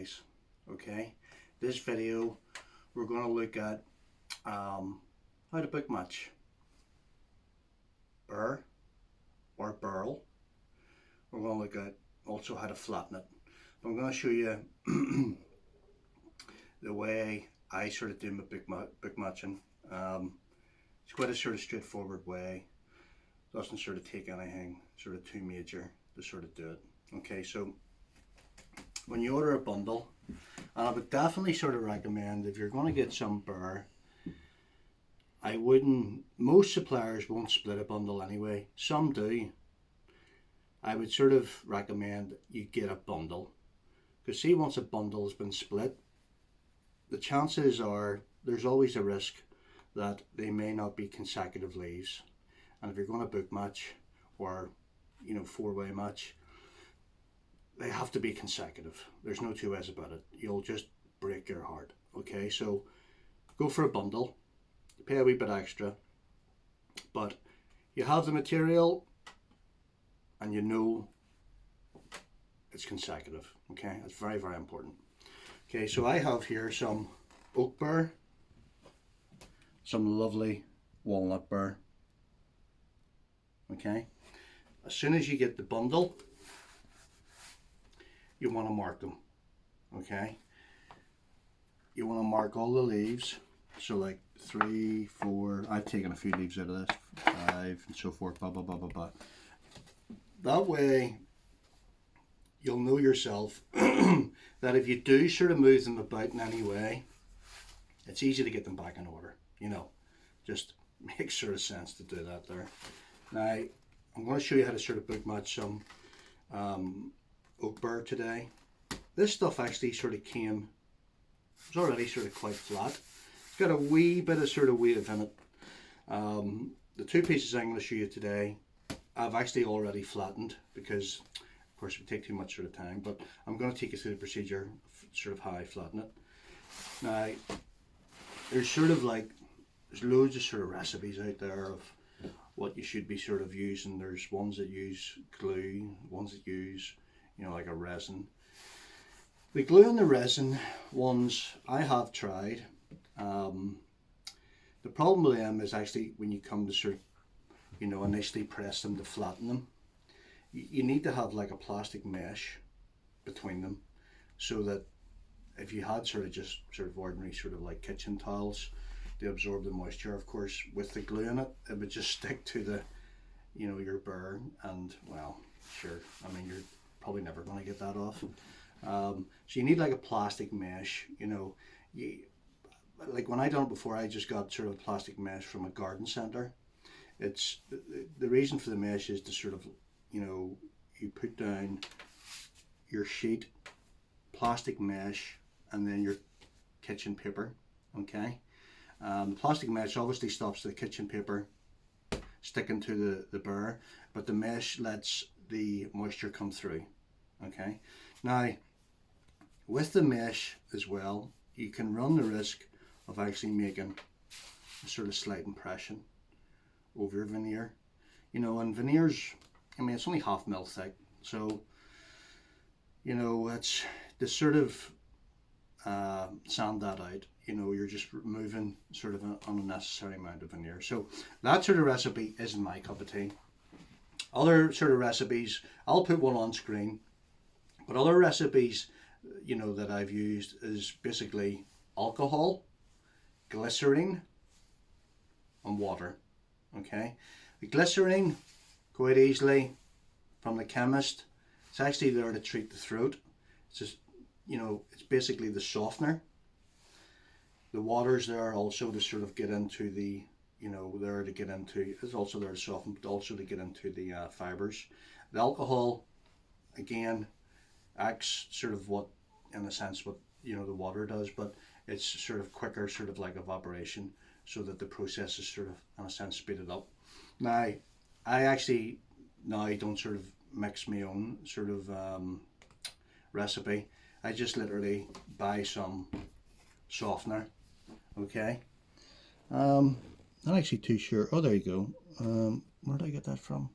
guys. Okay, this video we're going to look at how to book match burr or burl. We're going to look at also how to flatten it. But I'm going to show you the way I sort of do my book matching. It's quite a sort of straightforward way. Doesn't sort of take anything sort of too major to sort of do it. Okay, so when you order a bundle, and I would definitely sort of recommend, if you're going to get some burr, I wouldn't, most suppliers won't split a bundle anyway, some do. I would sort of recommend you get a bundle, because see, once a bundle has been split, the chances are there's always a risk that they may not be consecutive leaves, and if you're going to book match or four-way match, they have to be consecutive. There's no two ways about it. You'll just break your heart. Okay, so go for a bundle, pay a wee bit extra, but you have the material and you know it's consecutive. Okay, that's very, very important. Okay, so I have here some oak burr, some lovely walnut burr. Okay, as soon as you get the bundle, you want to mark them. Okay, you want to mark all the leaves, so like 3, 4, I've taken a few leaves out of this, 5 and so forth, blah blah blah blah blah. That way you'll know yourself that if you do sort of move them about in any way, it's easy to get them back in order. Just makes sort of sense to do that there. Now I'm going to show you how to sort of book match some oak burr today. This stuff actually sort of came, it's already sort of quite flat. It's got a wee bit of sort of wave in it. The two pieces I'm going to show you today, I've actually already flattened, because of course it would take too much sort of time, but I'm going to take you through the procedure of sort of how I flatten it. Now there's sort of like, there's loads of sort of recipes out there of what you should be sort of using. There's ones that use glue, ones that use like a resin. The glue and the resin ones I have tried. The problem with them is actually when you come to sort of initially press them to flatten them, you need to have like a plastic mesh between them, so that if you had sort of ordinary sort of like kitchen towels, they absorb the moisture. Of course, with the glue in it, it would just stick to the your burr, and well, sure, I mean, you're probably never going to get that off. So you need like a plastic mesh. Like when I done it before, I just got sort of plastic mesh from a garden centre. It's the reason for the mesh is to sort of you put down your sheet, plastic mesh, and then your kitchen paper. Okay, the plastic mesh obviously stops the kitchen paper sticking to the burr, but the mesh lets the moisture come through. Okay, now with the mesh as well, you can run the risk of actually making a sort of slight impression over your veneer. And veneers, I mean, it's only 1/2 mil thick, so it's to sort of sand that out. You're just removing sort of an unnecessary amount of veneer. So that sort of recipe isn't my cup of tea. Other sort of recipes, I'll put one on screen, but other recipes that I've used is basically alcohol, glycerine, and water. Okay, the glycerine, quite easily from the chemist, it's actually there to treat the throat. It's just it's basically the softener. The water's there also to sort of get into the it's also there to soften, but also to get into the fibers. The alcohol, again, acts sort of what, in a sense, what the water does, but it's sort of quicker, sort of like evaporation, so that the process is sort of, in a sense, speeded up. Now, I actually now don't sort of mix my own sort of recipe. I just literally buy some softener. Okay, not actually too sure. Oh, there you go. Where did I get that from?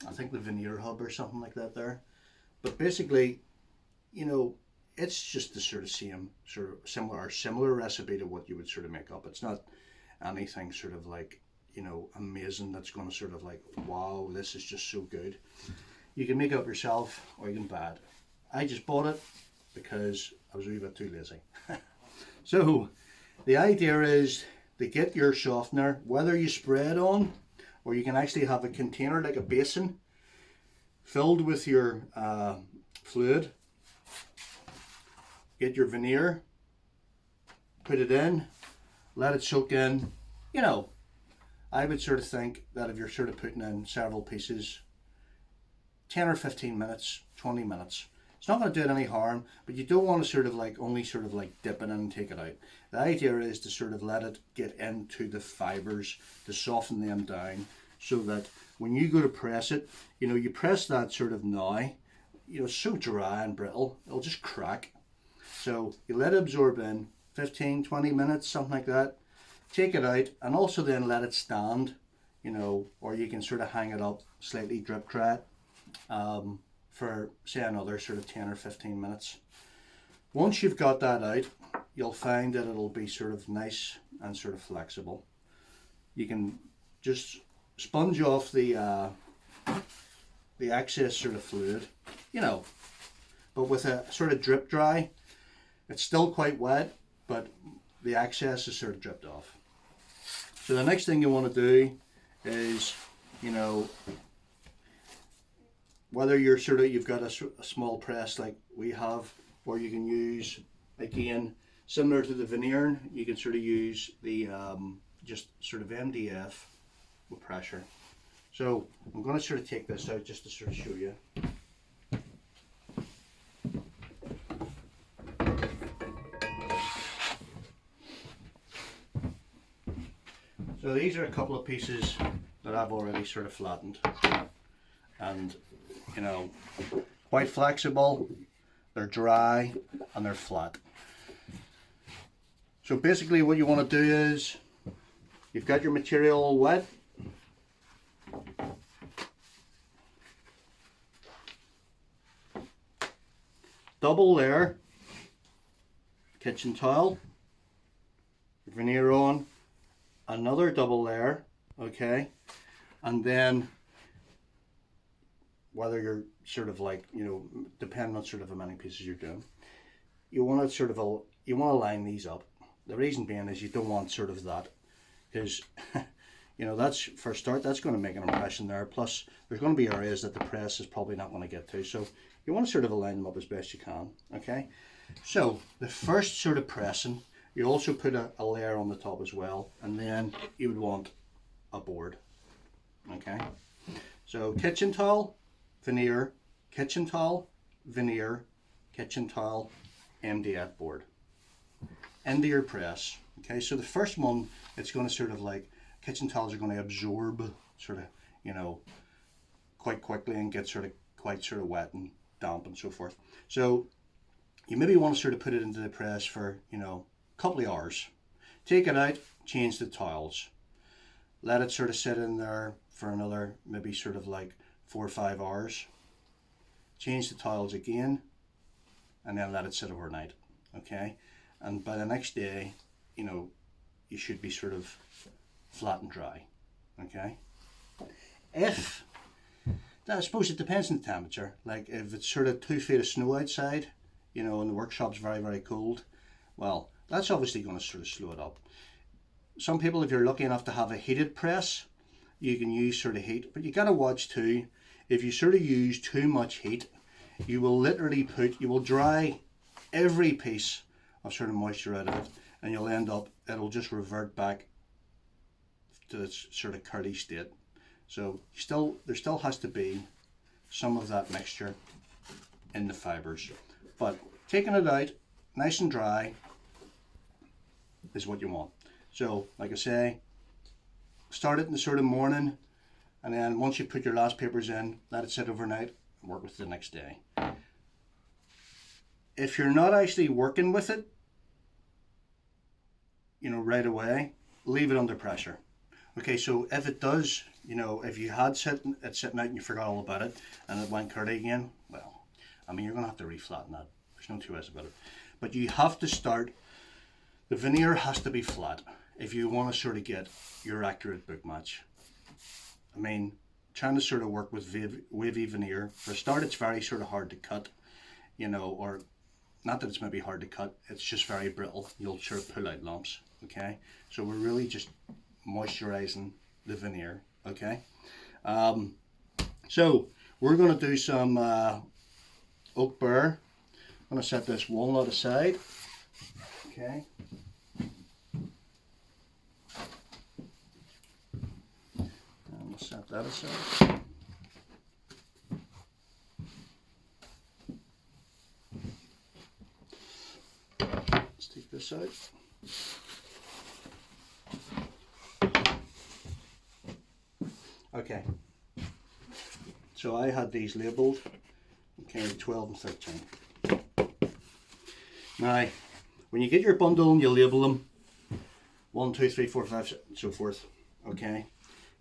I think the Veneer Hub or something like that there. But basically, you know, it's just the sort of same, sort of similar recipe to what you would sort of make up. It's not anything sort of like, you know, amazing that's going to sort of like, wow, this is just so good. You can make it up yourself or you can buy it. I just bought it because I was a wee bit too lazy. So the idea is to get your softener, whether you spray it on or you can actually have a container like a basin filled with your fluid. Get your veneer, put it in, let it soak in. You know, I would sort of think that if you're sort of putting in several pieces, 10 or 15 minutes, 20 minutes. It's not going to do it any harm, but you don't want to sort of like only sort of like dip it in and take it out. The idea is to sort of let it get into the fibers, to soften them down, so that when you go to press it, you know, you press that sort of now, you know, it's so dry and brittle, it'll just crack. So you let it absorb in 15, 20 minutes, something like that. Take it out and also then let it stand, you know, or you can sort of hang it up, slightly drip dry it for say another sort of 10 or 15 minutes. Once you've got that out, you'll find that it'll be sort of nice and sort of flexible. You can just sponge off the excess sort of fluid, you know, but with a sort of drip dry. It's still quite wet, but the excess is sort of dripped off. So the next thing you want to do is, you know, whether you're sort of, you've got a small press like we have, or you can use, again, similar to the veneer, you can sort of use the just sort of MDF with pressure. So I'm going to sort of take this out just to sort of show you. So these are a couple of pieces that I've already sort of flattened, and you know, quite flexible, they're dry and they're flat. So basically what you want to do is, you've got your material all wet, double layer kitchen towel, veneer on, another double layer, okay, and then whether you're sort of like, you know, depending on sort of how many pieces you're doing, you want to sort of, you want to line these up. The reason being is you don't want sort of that, because you know, that's, for a start, that's going to make an impression there, plus there's going to be areas that the press is probably not going to get to, so you want to sort of align them up as best you can, okay. So the first sort of pressing, you also put a layer on the top as well, and then you would want a board, okay. So kitchen towel, veneer, kitchen towel, veneer, kitchen towel, MDF board into your press, okay. So the first one, it's going to sort of like, kitchen towels are going to absorb sort of, you know, quite quickly and get sort of quite sort of wet and damp and so forth. So you maybe want to sort of put it into the press for, you know, couple of hours. Take it out, change the towels, let it sort of sit in there for another maybe sort of like 4 or 5 hours, change the towels again, and then let it sit overnight, okay. And by the next day, you know, you should be sort of flat and dry, okay. If, I suppose it depends on the temperature, like if it's sort of 2 feet of snow outside, you know, and the workshop's very, very cold, well, that's obviously going to sort of slow it up. Some people, if you're lucky enough to have a heated press, you can use sort of heat, but you got to watch too, if you sort of use too much heat, you will literally you will dry every piece of sort of moisture out of it, and you'll end up, it'll just revert back to its sort of curly state. So there still has to be some of that mixture in the fibers, but taking it out nice and dry is what you want. So like I say, start it in the sort of morning, and then once you put your last papers in, let it sit overnight and work with it the next day. If you're not actually working with it, you know, right away, leave it under pressure. Okay, so if it does, you know, if you had it sitting out and you forgot all about it and it went curly again, well, I mean, you're going to have to reflatten that. There's no two ways about it. But you have to start, the veneer has to be flat if you want to sort of get your accurate book match. I mean, trying to sort of work with wavy veneer, for a start it's very sort of hard to cut, you know, or not that it's maybe hard to cut, it's just very brittle. You'll sort of pull out lumps, okay? So we're really just moisturizing the veneer, okay? So we're going to do some oak burr. I'm going to set this walnut aside, okay? And we'll set that aside. Let's take this out. Okay, so I had these labelled, okay, 12 and 13. Now, when you get your bundle and you label them 1, 2, 3, 4, 5, and so forth, okay,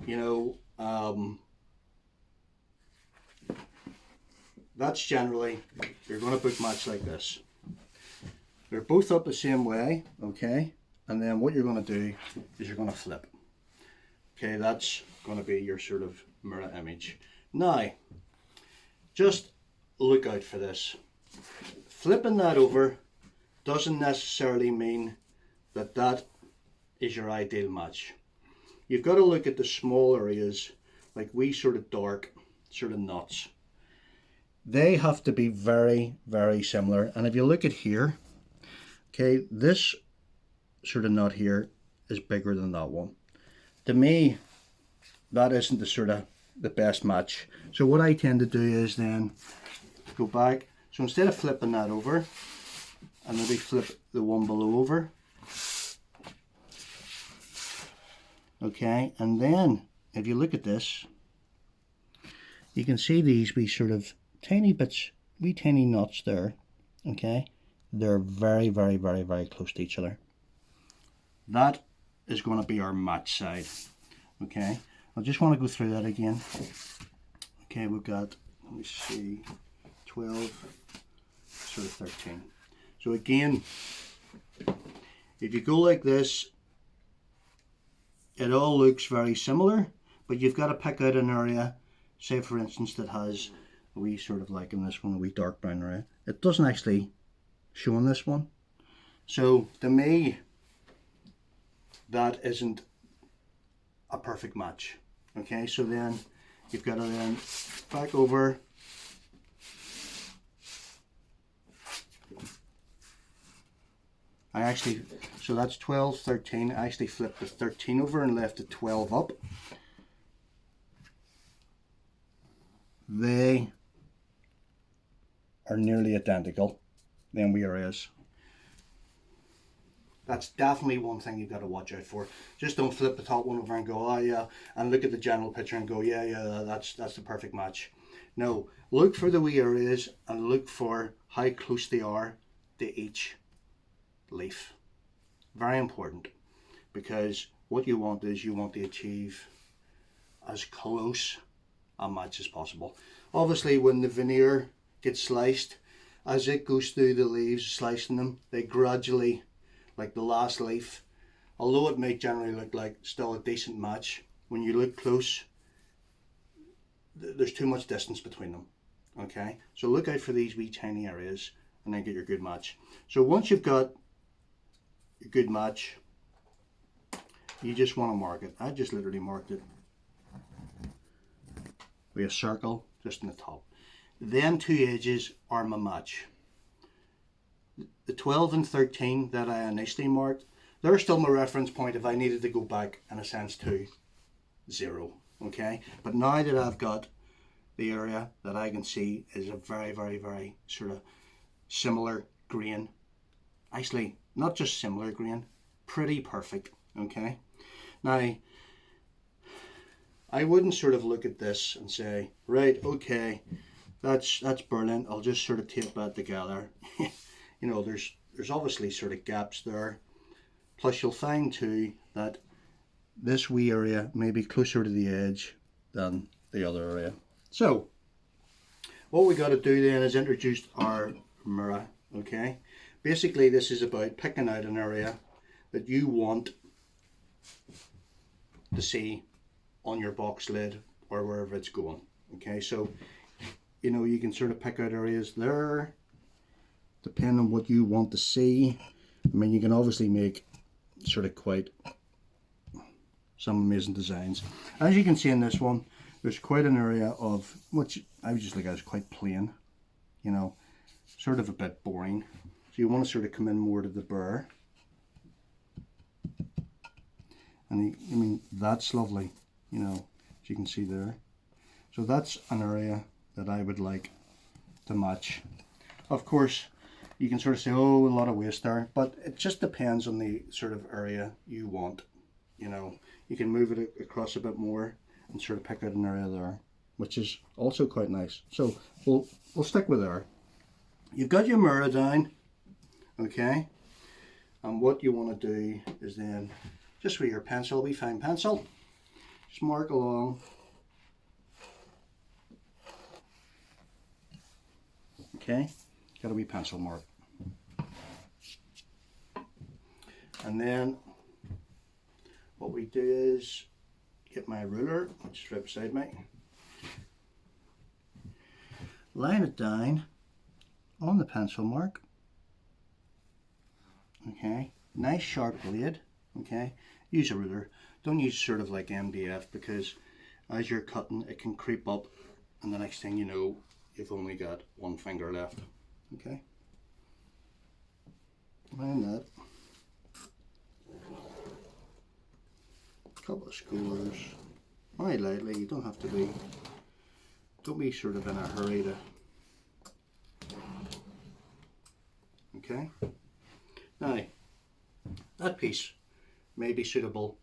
you know, that's generally, you're going to book match like this. They're both up the same way, okay, and then what you're going to do is you're going to flip. Okay, that's going to be your sort of mirror image. Now, just look out for this. Flipping that over doesn't necessarily mean that that is your ideal match. You've got to look at the small areas, like wee sort of dark sort of knots. They have to be very, very similar. And if you look at here, okay, this sort of knot here is bigger than that one. To me, that isn't the best match. So what I tend to do is then go back. So instead of flipping that over, I maybe flip the one below over. Okay, and then if you look at this, you can see these wee sort of tiny bits, wee tiny knots there. Okay, they're very, very, very, very close to each other. That is going to be our match side. Okay, I just want to go through that again. Okay, we've got, let me see, 12, sort of 13. So again, if you go like this, it all looks very similar, but you've got to pick out an area, say for instance, that has a wee sort of, like in this one, a wee dark brown area. It doesn't actually show in this one. So to me, that isn't a perfect match. Okay, so then you've got to then back over. So that's 12, 13. I actually flipped the 13 over and left the 12 up. They are nearly identical, them wee areas. That's definitely one thing you've got to watch out for. Just don't flip the top one over and go, oh yeah, and look at the general picture and go, yeah, that's the perfect match. No, look for the wee areas and look for how close they are to each leaf. Very important, because what you want is you want to achieve as close a match as possible. Obviously, when the veneer gets sliced, as it goes through the leaves, slicing them, they gradually, like the last leaf, although it may generally look like still a decent match, when you look close, there's too much distance between them. Okay, so look out for these wee tiny areas and then get your good match. So once you've got your good match, you just want to mark it. I just literally marked it with a circle just in the top. Then two edges are my match. The 12 and 13 that I initially marked, they're still my reference point if I needed to go back in a sense to 0. Okay, but now that I've got the area that I can see is a very, very, very sort of similar grain, actually not just similar grain, pretty perfect. Okay, now I wouldn't sort of look at this and say, right, okay, that's brilliant, I'll just sort of tape that together. You know, there's obviously sort of gaps there. Plus you'll find too that this wee area may be closer to the edge than the other area. So what we got to do then is introduce our mirror. Okay, basically this is about picking out an area that you want to see on your box lid or wherever it's going. Okay, so you know, you can sort of pick out areas there depending on what you want to see. I mean, you can obviously make sort of quite some amazing designs. As you can see in this one, there's quite an area of which I would just look at as quite plain, you know, sort of a bit boring. So you want to sort of come in more to the burr. And I mean, that's lovely, you know, as you can see there. So that's an area that I would like to match. Of course, you can sort of say, oh, a lot of waste there, but it just depends on the sort of area you want. You know, you can move it across a bit more and sort of pick out an area there, which is also quite nice. So we'll stick with there. You've got your mirror down, okay, and what you want to do is then just with your pencil, a wee fine pencil, just mark along. Okay, got a wee pencil mark. And then what we do is get my ruler, which is right beside me, line it down on the pencil mark. Okay, nice sharp blade. Okay, use a ruler. Don't use sort of like MDF, because as you're cutting it can creep up and the next thing you know you've only got one finger left. Okay, line that. Couple of scores, very lightly. You don't have to be, don't be sort of in a hurry to. Okay, now that piece may be suitable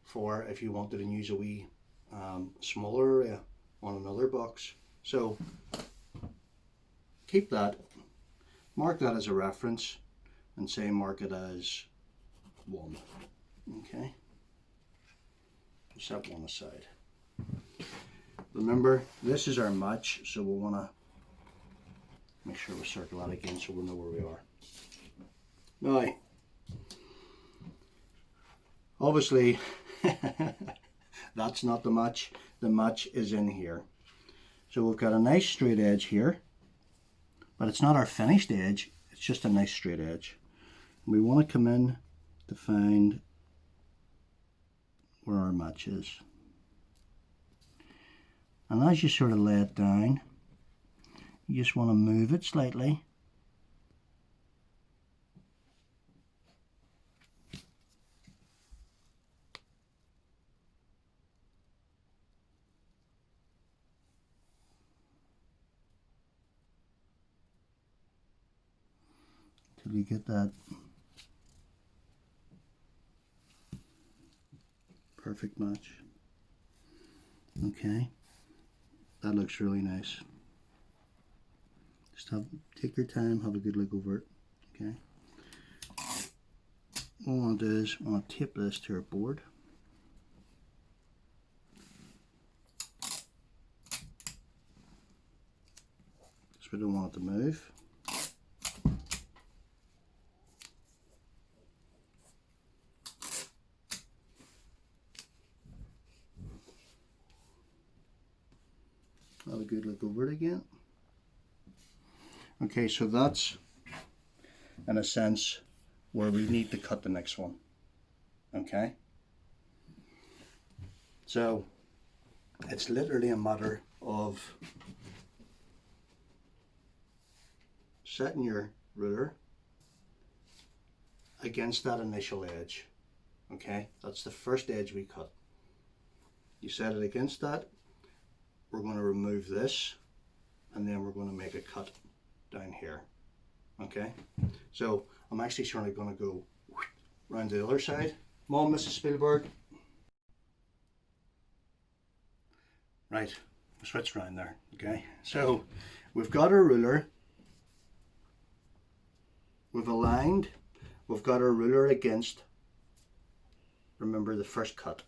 for if you wanted to use a wee smaller area on another box. So keep that, mark that as a reference, and say mark it as 1. Okay, set one aside. Remember, this is our match, so we'll want to make sure we circle that again so we'll know where we are. Now, obviously, that's not the match. The match is in here. So we've got a nice straight edge here, but it's not our finished edge, it's just a nice straight edge. We want to come in to find where our match is. And as you sort of lay it down, you just want to move it slightly. Till you get that perfect match. Okay, that looks really nice. Just take your time, have a good look over it. Okay, what I want to do is I want to tape this to our board. So we don't want it to move. Have a good look over it again. Okay, so that's in a sense where we need to cut the next one. Okay, so it's literally a matter of setting your ruler against that initial edge. Okay, that's the first edge we cut. You set it against that. We're going to remove this, and then we're going to make a cut down here. Okay, so I'm actually sort of going to go round the other side. Come on, Mrs. Spielberg. Right, switch round there. Okay, so we've got our ruler, we've aligned, we've got our ruler against, remember, the first cut.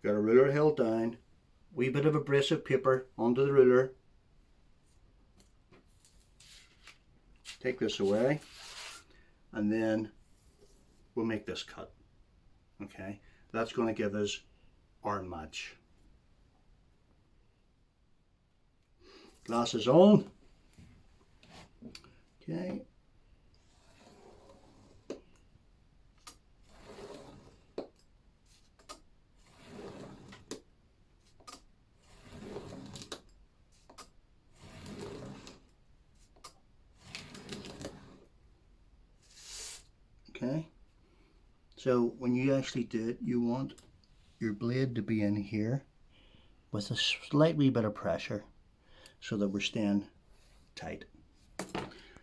Got a ruler held down, wee bit of abrasive paper onto the ruler. Take this away, and then we'll make this cut. Okay, that's going to give us our match. Glasses on. Okay. Okay, so when you actually do it, you want your blade to be in here with a slight wee bit of pressure so that we're staying tight.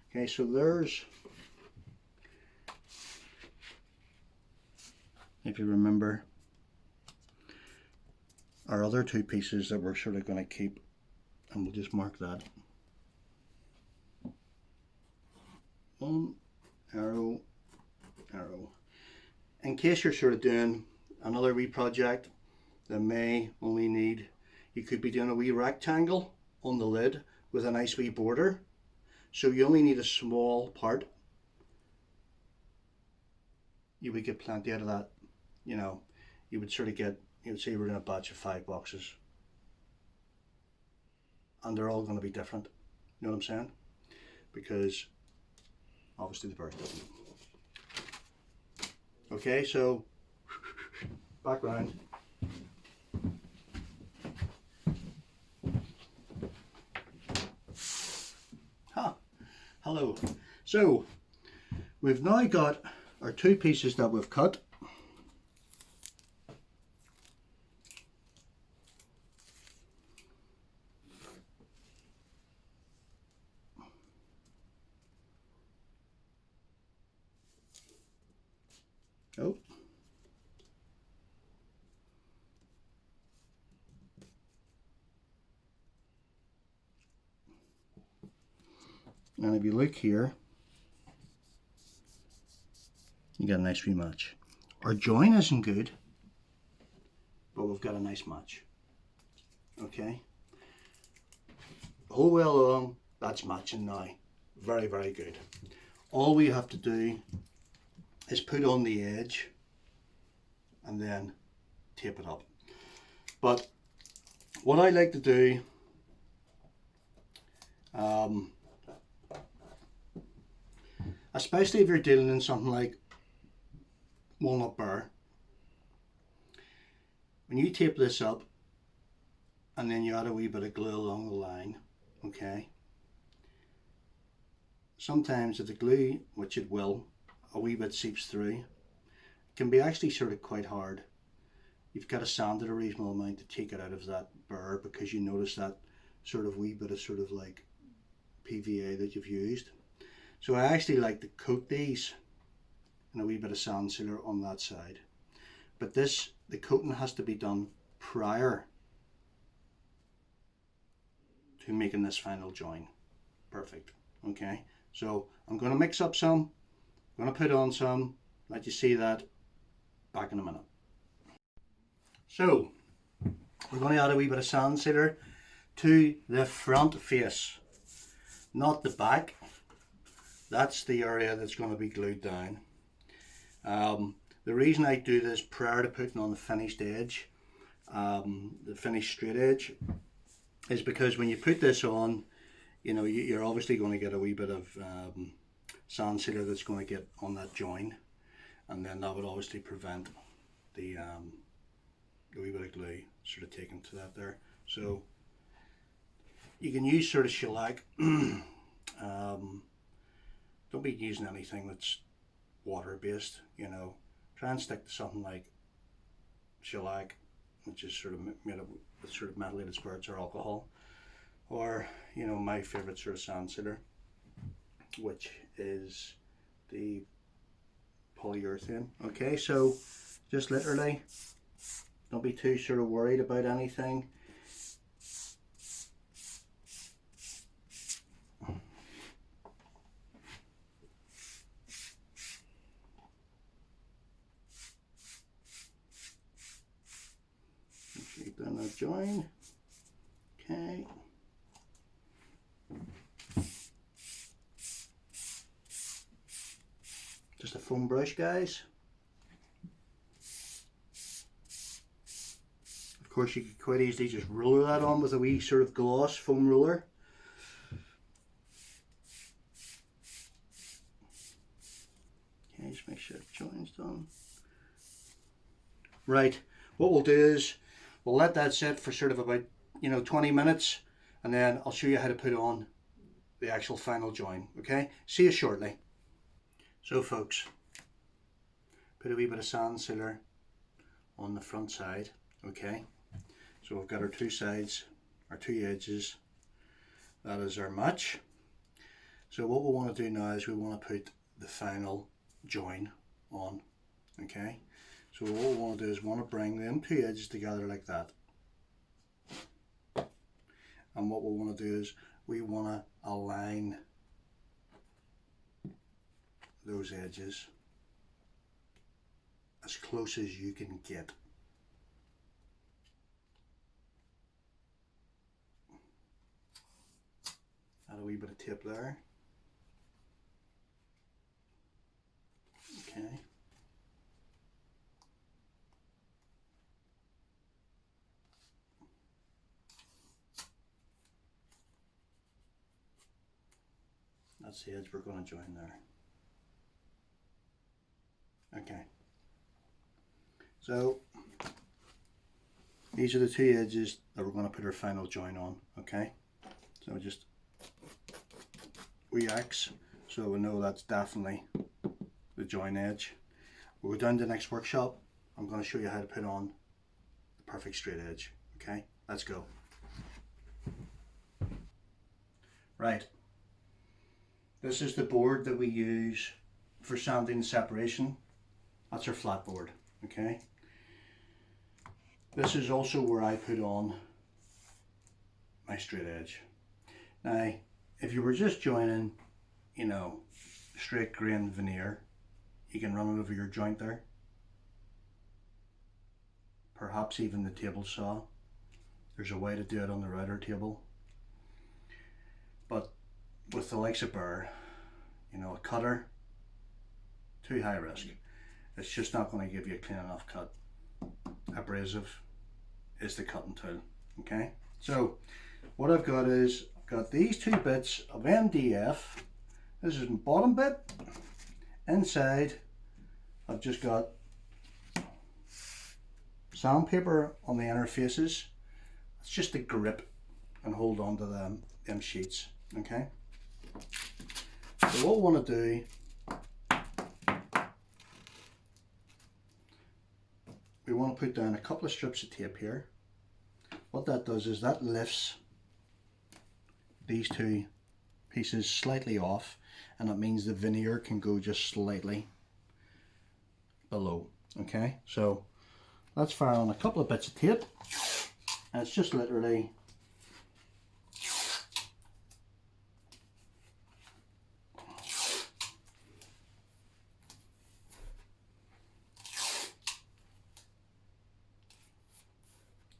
Okay, so there's, if you remember, our other two pieces that we're sort of going to keep, and we'll just mark that. One arrow, arrow. In case you're sort of doing another wee project that may only need, you could be doing a wee rectangle on the lid with a nice wee border, so you only need a small part. You would get plenty out of that. You know, you would sort of get, you would say we're in a batch of 5 boxes, and they're all going to be different. You know what I'm saying? Because obviously the birds doesn't. Okay, so back round. Hello. So we've now got our 2 pieces that we've cut. Oh. And if you look here, you get a nice rematch. Our join isn't good, but we've got a nice match. Okay. Whole way along, that's matching now. Very, very good. All we have to do is put on the edge and then tape it up. But what I like to do, especially if you're dealing in something like walnut burr, when you tape this up and then you add a wee bit of glue along the line, okay, sometimes if the glue, which it will, a wee bit seeps through, it can be actually sort of quite hard. You've got to sand it a reasonable amount to take it out of that burr, because you notice that sort of wee bit of sort of like PVA that you've used. So I actually like to coat these in a wee bit of sand sealer on that side. But this, the coating has to be done prior to making this final join. Perfect. Okay, so I'm going to mix up some, I'm going to put on some, let you see that, back in a minute. So we're going to add a wee bit of sand sealer to the front face, not the back. That's the area that's going to be glued down. The reason I do this prior to putting on the finished edge, the finished straight edge, is because when you put this on, you know, you're obviously going to get a wee bit of sand sealer that's going to get on that join, and then that would obviously prevent the wee bit of glue sort of taken to that there. So you can use sort of shellac. Don't be using anything that's water based, you know. Try and stick to something like shellac, which is sort of made up with sort of methylated spirits or alcohol, or, you know, my favorite sort of sand sealer, which is the polyurethane. Okay, so just literally don't be too sort of worried about anything. Keep down that join. Okay. Just a foam brush, guys. Of course, you could quite easily just roller that on with a wee sort of gloss foam roller. Okay, just make sure the join's done. Right, what we'll do is we'll let that sit for sort of about 20 minutes, and then I'll show you how to put on the actual final join. Okay, see you shortly. So folks, put a wee bit of sand sealer on the front side. Okay, so we've got our two sides, our two edges. That is our match. So what we want to do now is we want to put the final join on. Okay, so what we want to do is we want to bring them two edges together like that. And what we want to do is we want to align those edges as close as you can get. Add a wee bit of tape there. Okay. That's the edge we're going to join there. Okay. So these are the two edges that we're going to put our final join on. Okay. So just X, so we know that's definitely the join edge. We'll go down to the next workshop. I'm going to show you how to put on the perfect straight edge. Okay, let's go. Right, this is the board that we use for sanding the separation. That's our flat board. Okay, this is also where I put on my straight edge. Now if you were just joining straight grain veneer, you can run it over your joint there, perhaps even the table saw. There's a way to do it on the router table, but with the likes of burr, a cutter, too high risk. It's just not going to give you a clean enough cut. Abrasive is the cutting tool. Okay, so what I've got is I've got these two bits of MDF. This is the bottom bit. Inside I've just got sandpaper on the inner faces. It's just to grip and hold on to them sheets. Okay, so what we want to do, we want to put down a couple of strips of tape here. What that does is that lifts these two pieces slightly off, and that means the veneer can go just slightly below. Okay, so let's fire on a couple of bits of tape, and it's just literally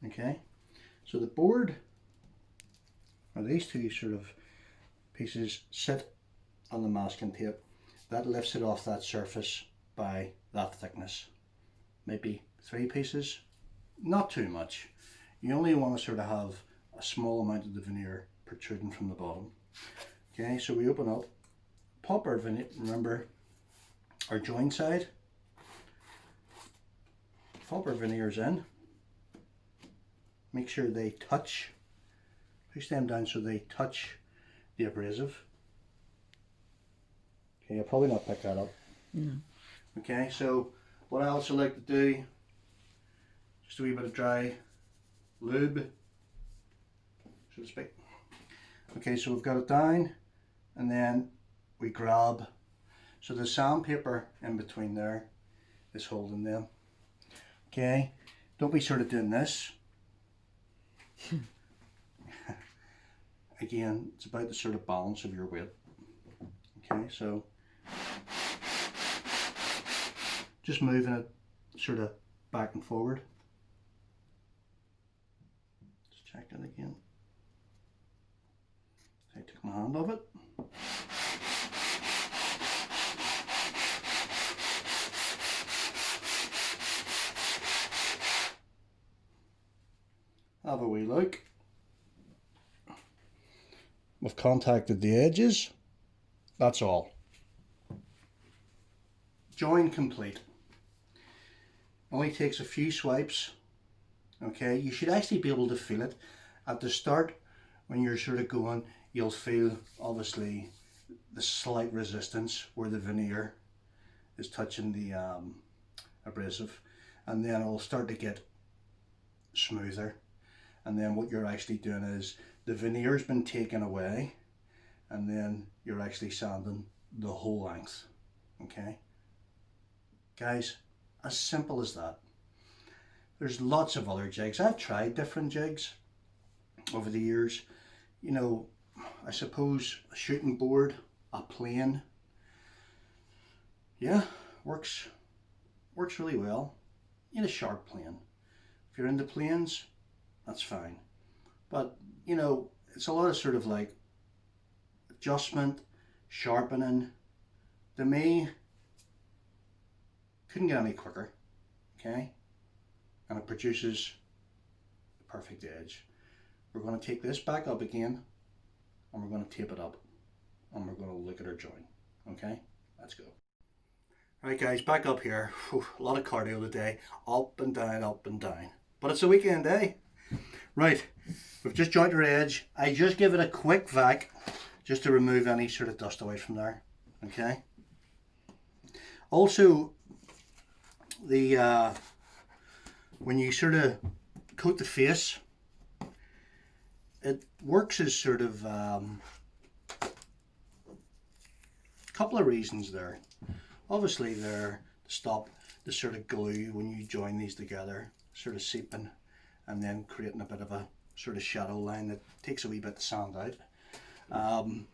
okay. So the board, or these two sort of pieces, sit on the masking tape. That lifts it off that surface by that thickness. Maybe 3 pieces, not too much. You only want to sort of have a small amount of the veneer protruding from the bottom. Okay, so we open up, pop our veneer, remember our join side, pop our veneers in. Make sure they touch, push them down so they touch the abrasive. Okay, you'll probably not pick that up. No. Okay, so what I also like to do, just a wee bit of dry lube, so to speak. Okay, so we've got it down, and then we grab, so the sandpaper in between there is holding them. Okay, don't be sort of doing this. Again, it's about the sort of balance of your weight. Okay, so just moving it sort of back and forward. Just check it again. my hand of it. Have a wee look. We've contacted the edges. That's all. Join complete. Only takes a few swipes. Okay, you should actually be able to feel it. At the start, when you're sort of going, you'll feel obviously the slight resistance where the veneer is touching the abrasive, and then it'll start to get smoother. And then what you're actually doing is the veneer's been taken away, and then you're actually sanding the whole length. Okay, guys, as simple as that. There's lots of other jigs. I've tried different jigs over the years. You know, I suppose a shooting board, a plane, yeah, works really well. You need a sharp plane. If you're into planes, that's fine. But, you know, it's a lot of sort of like adjustment, sharpening. To me, couldn't get any quicker, okay? And it produces the perfect edge. We're going to take this back up again, and we're going to tape it up, and we're going to look at our join. Okay, let's go. Right guys, back up here. Whew, a lot of cardio today, up and down, but it's a weekend day. Right, we've just jointed our edge. I just give it a quick vac just to remove any sort of dust away from there. Okay, also the when you sort of coat the face, it works as sort of a couple of reasons there. Obviously there to stop the sort of glue when you join these together sort of seeping and then creating a bit of a sort of shadow line that takes a wee bit to sand out.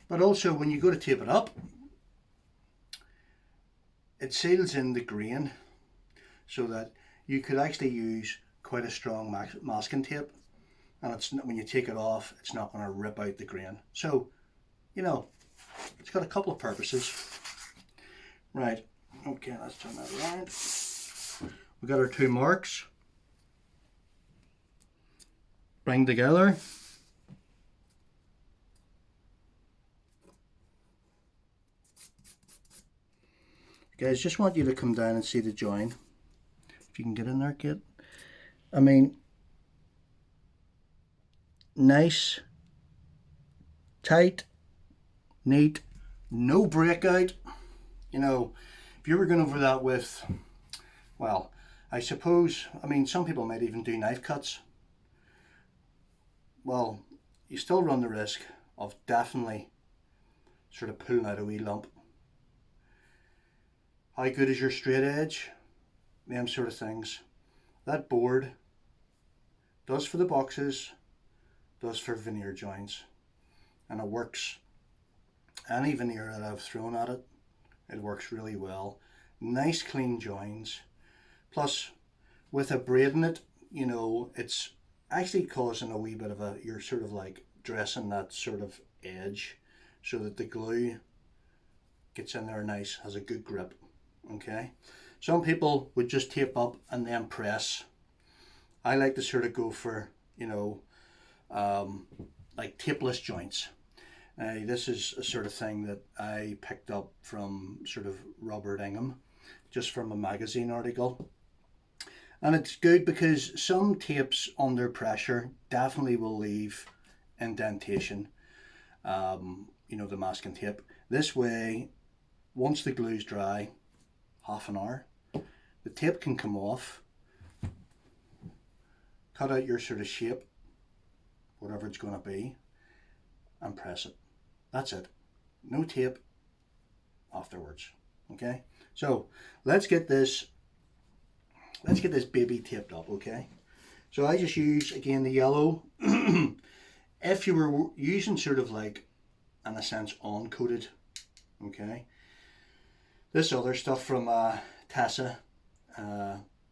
But also when you go to tape it up, it seals in the grain so that you could actually use quite a strong masking tape, and it's when you take it off, it's not going to rip out the grain. So, you know, it's got a couple of purposes. Right, okay, let's turn that around. We got our two marks. Bring together. Guys, just want you to come down and see the join. If you can get in there, kid. I mean, nice, tight, neat, no breakout. You know, if you were going over that with, well, I suppose, I mean, some people might even do knife cuts. Well, you still run the risk of definitely sort of pulling out a wee lump. How good is your straight edge? Them sort of things. That board does for the boxes, does for veneer joints, and it works. Any veneer that I've thrown at it, it works really well. Nice clean joins. Plus, with a braid in it, you know, it's actually causing a wee bit of a, you're sort of like dressing that sort of edge so that the glue gets in there nice, has a good grip. Okay, some people would just tape up and then press. I like to sort of go for, you know, like tapeless joints. This is a sort of thing that I picked up from sort of Robert Ingham, just from a magazine article. And it's good because some tapes under pressure definitely will leave indentation, you know, the masking tape. This way, once the glue's dry, half an hour, the tape can come off, cut out your sort of shape, whatever it's going to be, and press it. That's it. No tape afterwards. Okay, so let's get this baby taped up. Okay, so I just use again the yellow. If you were using sort of like, in a sense, uncoated, okay, this other stuff from Tessa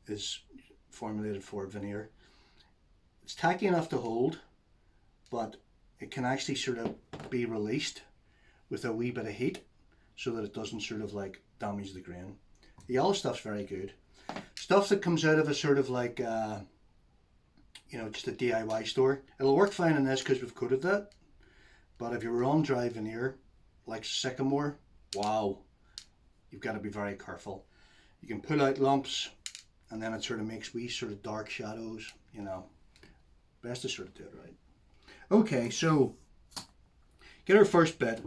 is formulated for veneer. It's tacky enough to hold, but it can actually sort of be released with a wee bit of heat so that it doesn't sort of like damage the grain. The yellow stuff's very good. Stuff that comes out of a sort of like, you know, just a DIY store. It'll work fine in this because we've coated that. But if you're on dry veneer, like sycamore, wow, you've got to be very careful. You can pull out lumps and then it sort of makes wee sort of dark shadows, you know. Best to sort of do it right. Okay, so get our first bit.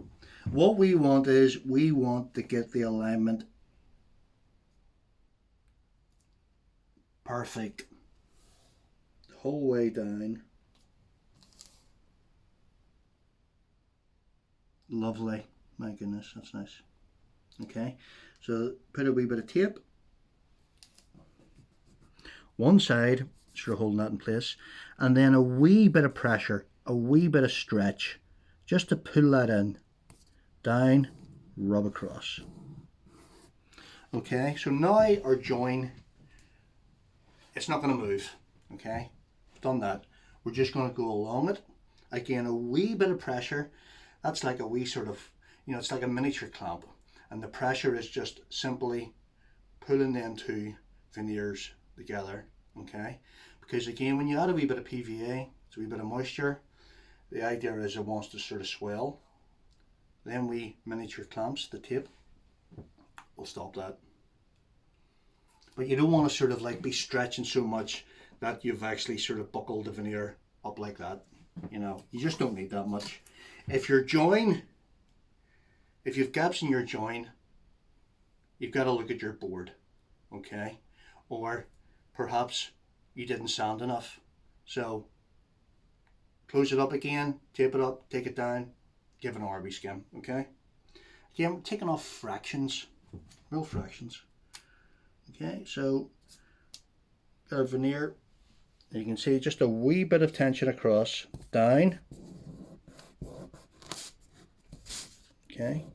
What we want is we want to get the alignment perfect the whole way down. Lovely. My goodness, that's nice. Okay, so put a wee bit of tape. One side, sort of holding that in place, and then a wee bit of pressure, a wee bit of stretch, just to pull that in, down, rub across. Okay, so now our join, it's not going to move. Okay, done that. We're just going to go along it. Again, a wee bit of pressure. That's like a wee sort of, you know, it's like a miniature clamp, and the pressure is just simply pulling them two veneers together. Okay, because again, when you add a wee bit of PVA, it's a wee bit of moisture, the idea is it wants to sort of swell. Then we miniature clamps, the tape will stop that. But you don't want to sort of like be stretching so much that you've actually sort of buckled the veneer up like that. You know, you just don't need that much. If your join, if you've gaps in your join, you've got to look at your board, okay? Or perhaps you didn't sand enough. So close it up again, tape it up, take it down, give it an RB skim, okay? Again, we're taking off fractions, real fractions. Okay, so got our veneer. You can see just a wee bit of tension across, down. Okay.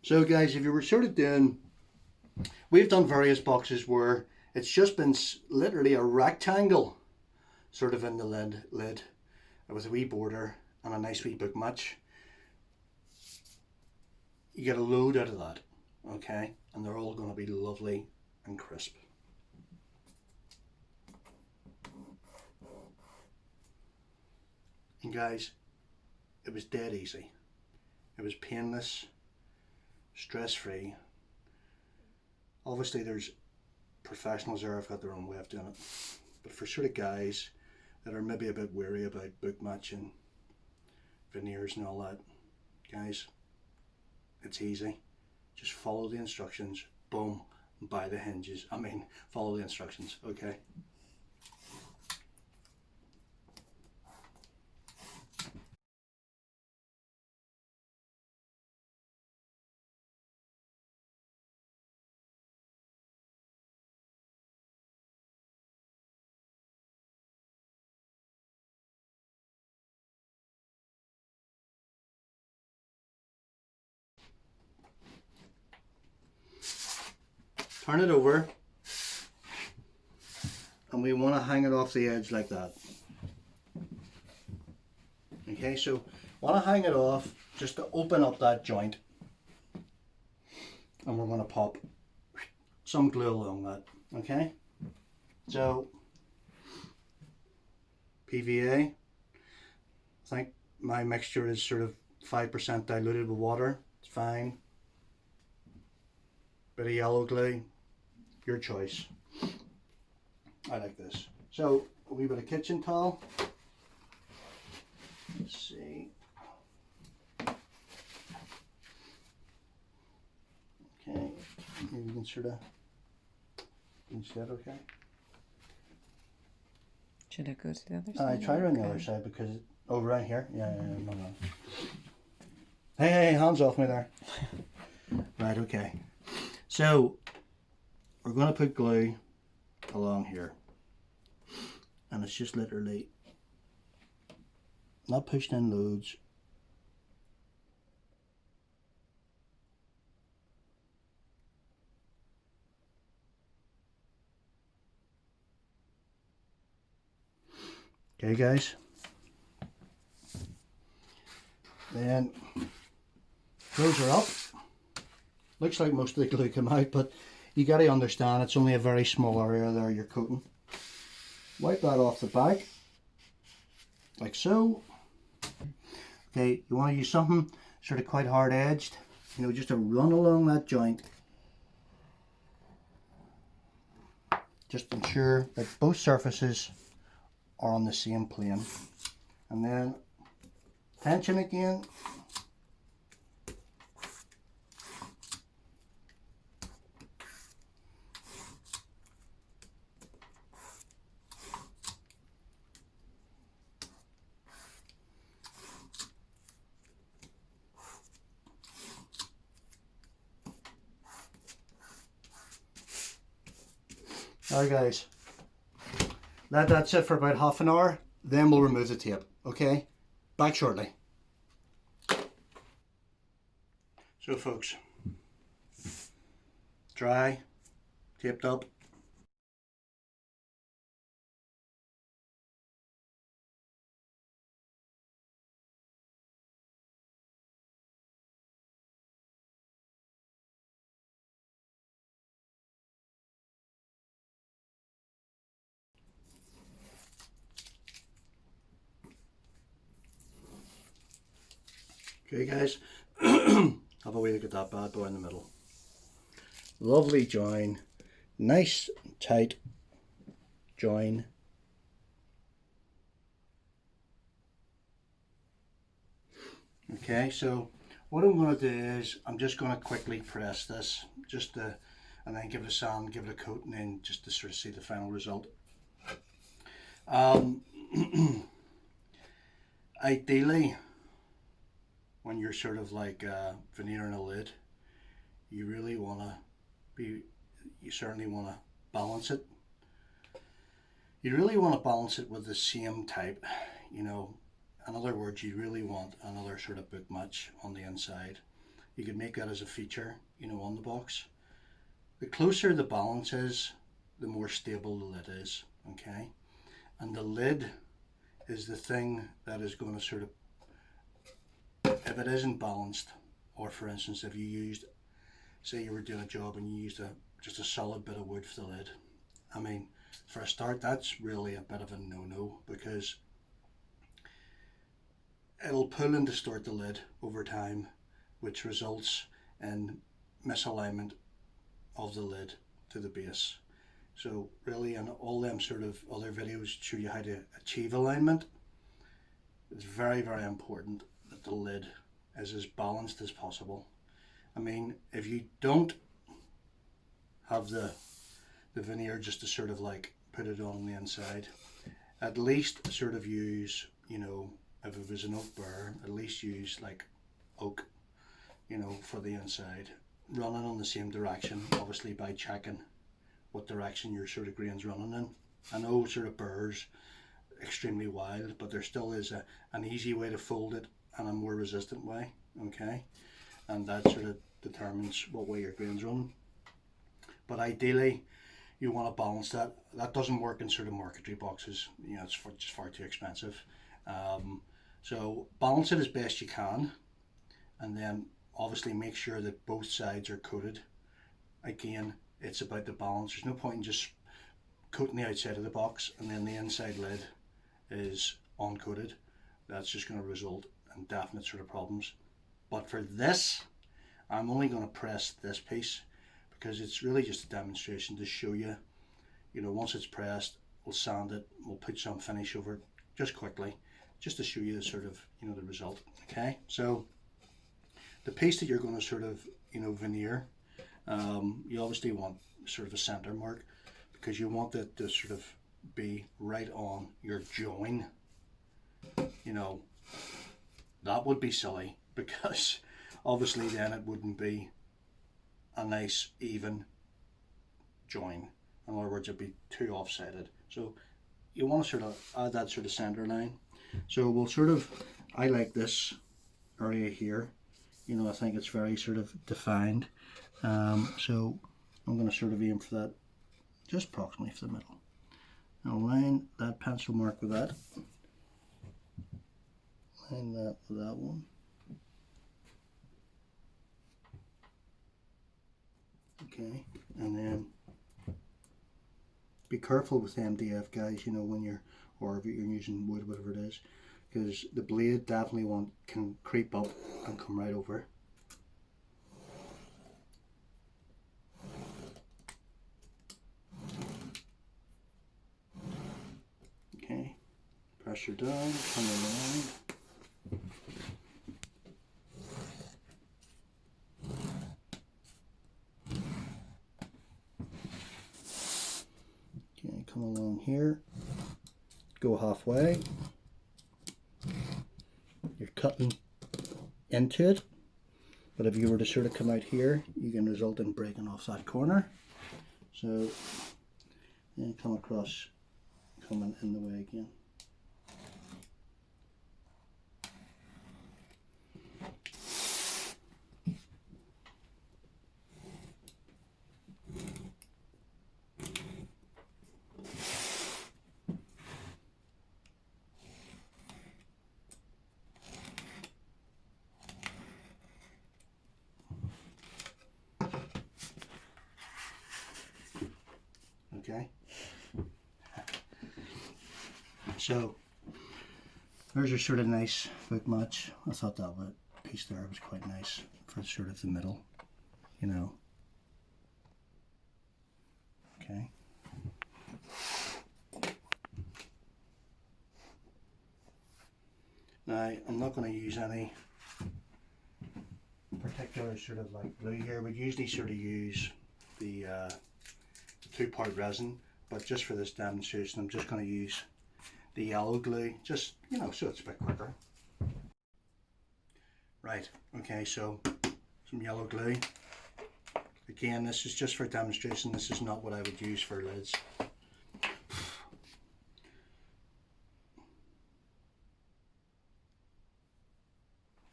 So guys, if you were sort of doing, we've done various boxes where it's just been literally a rectangle sort of in the lid with a wee border and a nice wee book match. You get a load out of that, okay? And they're all going to be lovely and crisp. And guys, it was dead easy. It was painless, stress-free. Obviously there's professionals there have got their own way of doing it, but for sort of guys that are maybe a bit wary about book matching, veneers and all that, guys, it's easy. Just follow the instructions, boom, buy the hinges. I mean, follow the instructions, okay? Turn it over, and we want to hang it off the edge like that. Okay, so want to hang it off just to open up that joint, and we're going to pop some glue along that. Okay, so PVA, I think my mixture is sort of 5% diluted with water, it's fine. Bit of yellow glue, your choice. I like this. So a wee bit of kitchen towel. Let's see. Okay, maybe you can sort of, you can see that okay? Should I go to the other side? I tried it on the other side because, oh right here, yeah, no. Hey, hands off me there. Right, okay. So we're going to put glue along here, and it's just literally not pushing in loads, Okay guys, then those are up. Looks like most of the glue came out, but you got to understand it's only a very small area there you're coating. Wipe that off the back, like so. Okay, you want to use something sort of quite hard edged, you know, just to run along that joint. Just ensure that both surfaces are on the same plane. And then tension again. Alright guys, let that sit for about half an hour, then we'll remove the tape, okay? Back shortly. So folks, dry, taped up. Okay guys, have a wee look at that bad boy in the middle. Lovely join, nice tight join. Okay, so what I'm going to do is I'm just going to quickly press this, and then give it a sand, give it a coat, and then just to sort of see the final result. Ideally, when you're sort of like veneering a lid, you really want to you certainly want to balance it. You really want to balance it with the same type, you know. In other words, you really want another sort of book match on the inside. You could make that as a feature, you know, on the box. The closer the balance is, the more stable the lid is, okay? And the lid is the thing that is going to sort of, if it isn't balanced, or for instance, if you used, say you were doing a job and you used just a solid bit of wood for the lid, I mean, for a start, that's really a bit of a no-no, because it'll pull and distort the lid over time, which results in misalignment of the lid to the base. So really, in all them sort of other videos show you how to achieve alignment, it's very, very important that the lid is as balanced as possible. I mean, if you don't have the veneer just to sort of like put it on the inside, at least sort of use, you know, if it was an oak burr, at least use like oak, you know, for the inside, running on the same direction, obviously by checking what direction your sort of grain's running in. I know sort of burrs extremely wild, but there still is an easy way to fold it and a more resistant way, okay? And that sort of determines what way your grain's running. But ideally, you want to balance that. That doesn't work in sort of marquetry boxes, you know, it's just far too expensive. So balance it as best you can, and then obviously make sure that both sides are coated. Again, it's about the balance. There's no point in just coating the outside of the box and then the inside lid is uncoated. That's just going to result in definite sort of problems. But for this, I'm only going to press this piece because it's really just a demonstration to show you, you know, once it's pressed, we'll sand it, we'll put some finish over it just quickly, just to show you the sort of, you know, the result. Okay, so the piece that you're going to sort of, you know, veneer, you obviously want sort of a center mark because you want it to sort of be right on your join. You know, that would be silly because obviously then it wouldn't be a nice even join. In other words, it'd be too offsetted. So you want to sort of add that sort of center line. So we'll sort of, I like this area here, you know, I think it's very sort of defined. So I'm going to sort of aim for that just approximately for the middle. I'll line that pencil mark with that. Line that with that one. Okay, and then be careful with MDF, guys, you know, when you're, or if you're using wood, whatever it is, because the blade definitely can creep up and come right over. Okay, pressure down, come around. Okay, come along here, go halfway. You're cutting into it, but if you were to sort of come out here, you can result in breaking off that corner. So then come across, coming in the way again. Okay, so there's a sort of nice book match. I thought that piece there was quite nice for sort of the middle, you know. Okay. Now I'm not going to use any particular sort of like glue here. We usually sort of use the two-part resin, but just for this demonstration I'm just going to use the yellow glue, just, you know, so it's a bit quicker. Right, okay, so some yellow glue. Again, this is just for demonstration, this is not what I would use for lids.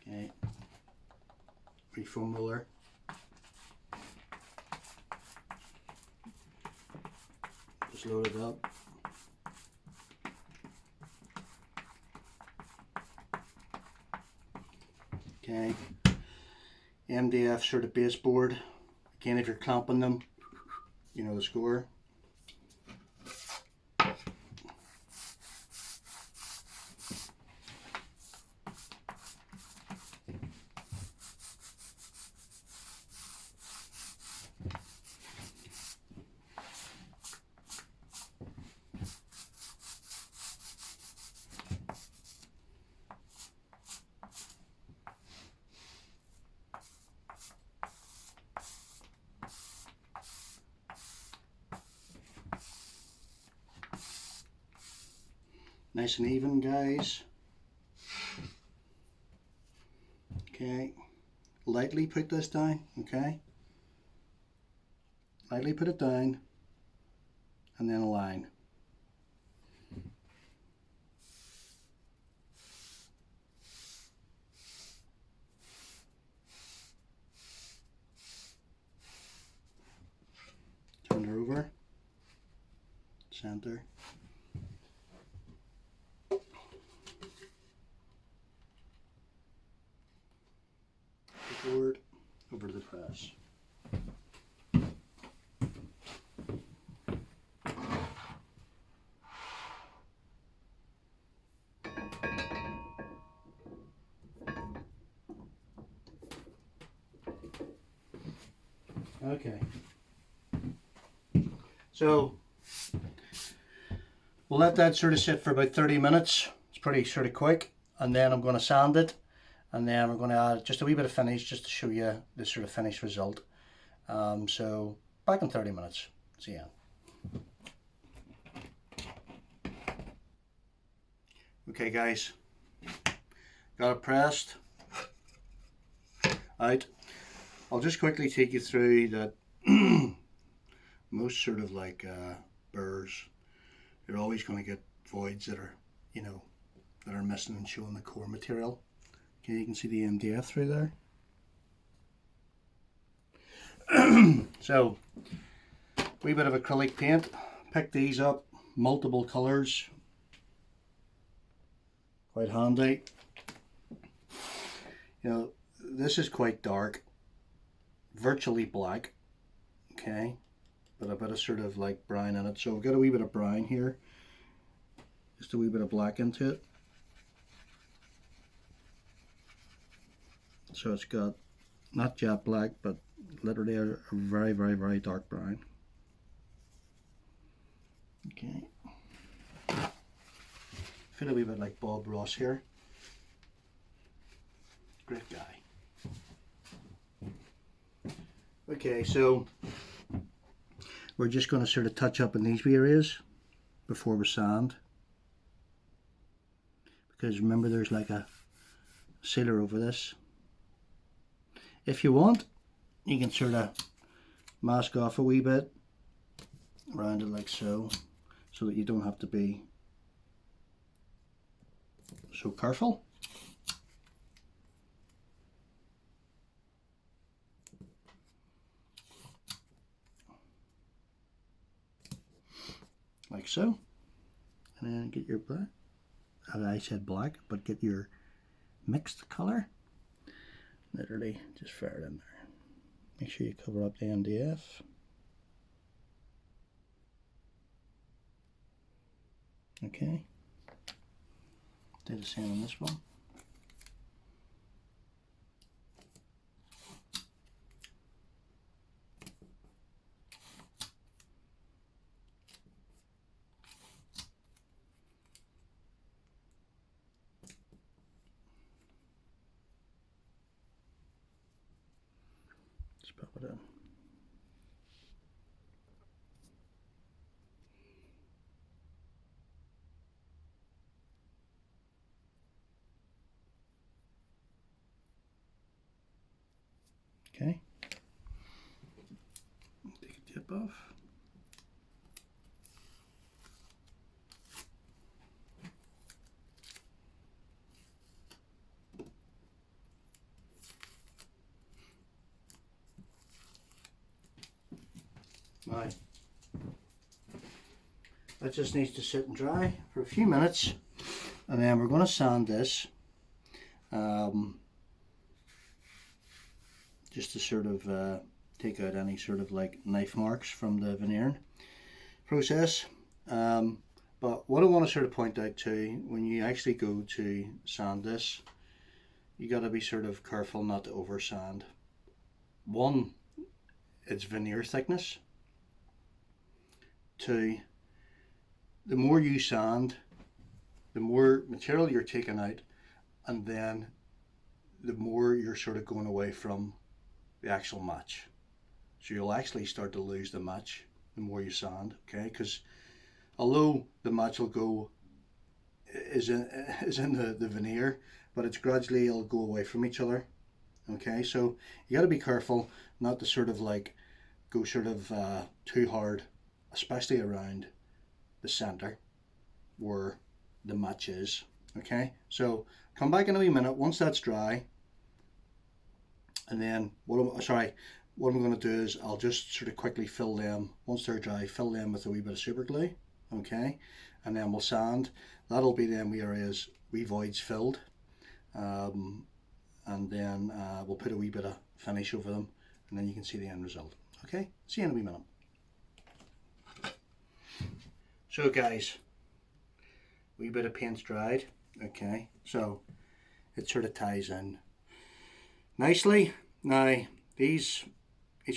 Okay, foam roller. Just load it up. Okay, MDF sort of baseboard. Again, if you're clamping them, you know the score. Nice and even, guys. Okay, lightly put this down, okay? Lightly put it down, and then align. Turn her over, center. Forward, over to the press. Okay, so we'll let that sort of sit for about 30 minutes. It's pretty sort of quick, and then I'm going to sand it, and then we're going to add just a wee bit of finish just to show you the sort of finished result. So back in 30 minutes. See ya. Okay guys, got it pressed out. I'll just quickly take you through that. Most sort of like burrs, you're always going to get voids that are, you know, that are missing and showing the core material. Okay, you can see the MDF through there. So, wee bit of acrylic paint. Pick these up, multiple colors. Quite handy. You know, this is quite dark, virtually black, okay, but a bit of sort of like brown in it. So we've got a wee bit of brown here, just a wee bit of black into it. So it's got not jet black, but literally a very, very, very dark brown. Okay. Feel a wee bit like Bob Ross here. Great guy. Okay, so we're just going to sort of touch up in these wee areas before we sand. Because remember, there's like a sealer over this. If you want, you can sort of mask off a wee bit around it like so, so that you don't have to be so careful. Like so. And then get your black. I said black, but get your mixed color. Literally just fire it in there. Make sure you cover up the MDF. Okay. Do the same on this one. Let's pop it in. Okay. Take a tip off. Now, that just needs to sit and dry for a few minutes, and then we're going to sand this just to sort of take out any sort of like knife marks from the veneering process. But what I want to sort of point out too, when you actually go to sand this, you got to be sort of careful not to over sand. One, it's veneer thickness. Two, the more you sand, the more material you're taking out, and then the more you're sort of going away from the actual match. So you'll actually start to lose the match the more you sand, okay? Because although the match will go is in the veneer, but it's gradually it'll go away from each other, okay? So you got to be careful not to sort of like go sort of too hard, especially around the center where the match is, okay? So come back in a wee minute once that's dry, and then what I'm going to do is I'll just sort of quickly fill them, once they're dry, fill them with a wee bit of super glue, okay? And then we'll sand. That'll be them wee areas, wee voids filled, and then we'll put a wee bit of finish over them, and then you can see the end result. Okay, see you in a wee minute. So guys, wee bit of paint's dried, okay, so it sort of ties in nicely. Now these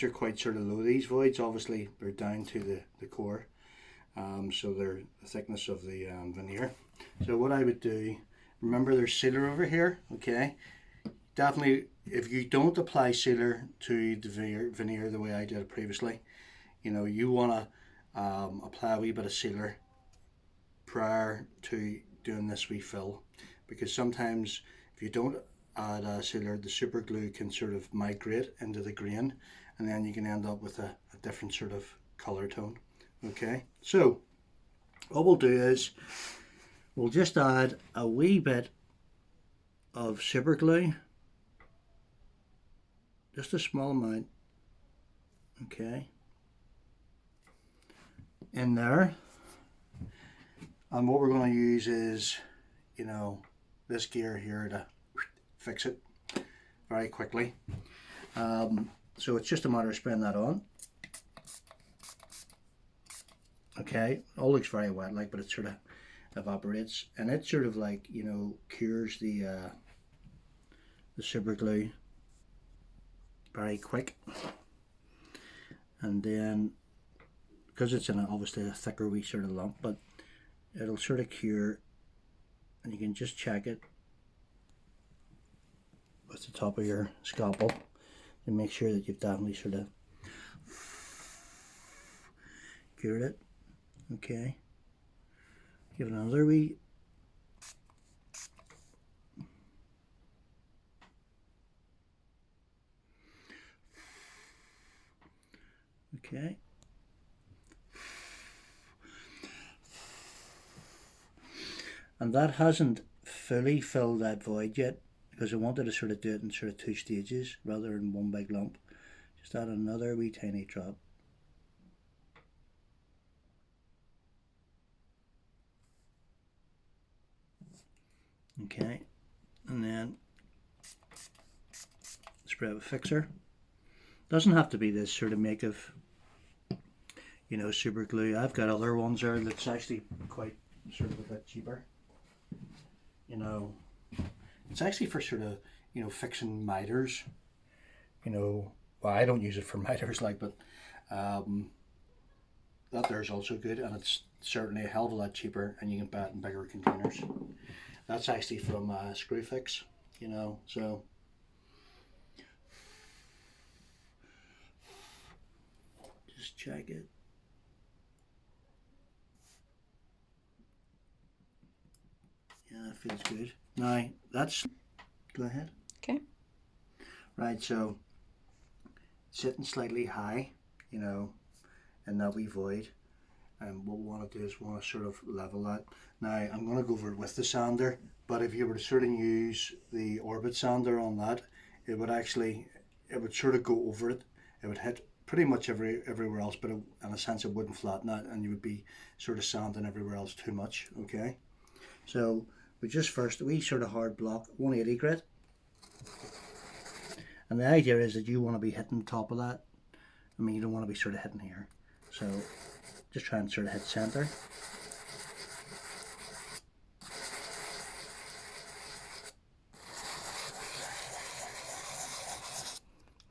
are quite sort of low, these voids, obviously they're down to the core, so they're the thickness of the veneer. So what I would do, remember there's sealer over here, okay, definitely if you don't apply sealer to the veneer the way I did it previously, you know, you want to apply a wee bit of sealer prior to doing this refill, because sometimes if you don't add a sealer, the super glue can sort of migrate into the grain, and then you can end up with a different sort of color tone. Okay, so what we'll do is we'll just add a wee bit of super glue, just a small amount, okay, in there, And what we're going to use is, you know, this gear here to fix it very quickly. So it's just a matter of spraying that on. Okay, all looks very wet like, but it sort of evaporates, and it sort of like, you know, cures the super glue very quick. And then because it's in obviously a thicker wee sort of lump, but it'll sort of cure, and you can just check it with the top of your scalpel to make sure that you've definitely sort of cured it. Okay, give it another wee. Okay. And that hasn't fully filled that void yet, because I wanted to sort of do it in sort of 2 stages rather than one big lump. Just add another wee tiny drop. Okay, and then spray with fixer. Doesn't have to be this sort of make of, you know, super glue. I've got other ones there that's actually quite sort of a bit cheaper. You know, it's actually for sort of, you know, fixing miters. You know, well, I don't use it for miters like, but that there's also good, and it's certainly a hell of a lot cheaper, and you can buy it in bigger containers. That's actually from Screwfix, you know, so. Just check it. Yeah, that feels good. Now, that's, go ahead. Okay. Right, so, sitting slightly high, you know, in that wee void. And what we want to do is we want to sort of level that. Now, I'm going to go over it with the sander, but if you were to sort of use the orbit sander on that, it would actually, it would sort of go over it. It would hit pretty much everywhere else, but in a sense it wouldn't flatten it, and you would be sort of sanding everywhere else too much. Okay, so we just first, we sort of hard block 180 grit, and the idea is that you want to be hitting the top of that. I mean, you don't want to be sort of hitting here, so just try and sort of hit center.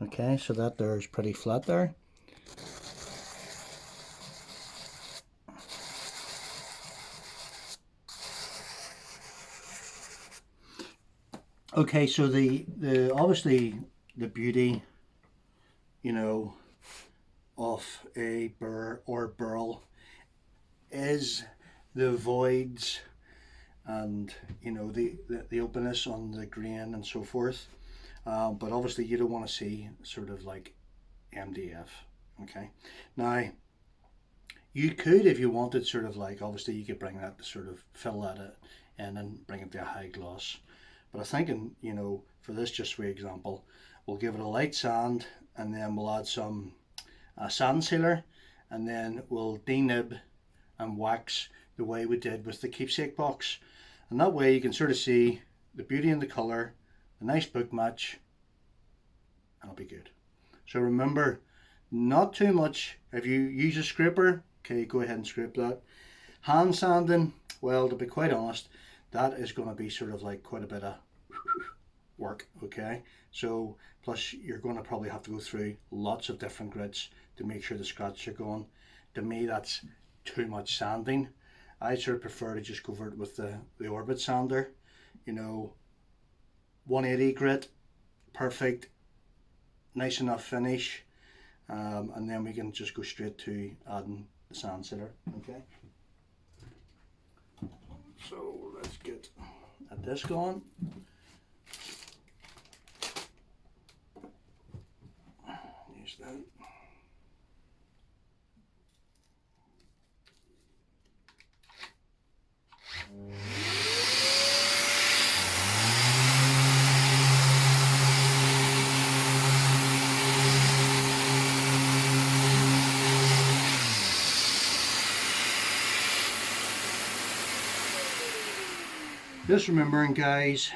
Okay, so that there's pretty flat there. Okay, so the obviously the beauty, you know, of a burr or burl is the voids and, you know, the openness on the grain and so forth. But obviously you don't want to see sort of like MDF. Okay, now you could, if you wanted, sort of like, obviously you could bring that to sort of fill that in and bring it to a high gloss. But I'm thinking, you know, for this just for example, we'll give it a light sand, and then we'll add some sand sealer, and then we'll denib and wax the way we did with the keepsake box. And that way you can sort of see the beauty in the colour, a nice book match, and it'll be good. So remember, not too much. If you use a scraper, okay, go ahead and scrape that. Hand sanding, well, to be quite honest, that is going to be sort of like quite a bit of work. Okay, so plus you're going to probably have to go through lots of different grits to make sure the scratches are gone. To me, that's too much sanding. I sort of prefer to just go over it with the orbit sander, you know, 180 grit, perfect, nice enough finish, and then we can just go straight to adding the sand sealer. Okay, so let's get this going. Use that. Just remembering, guys,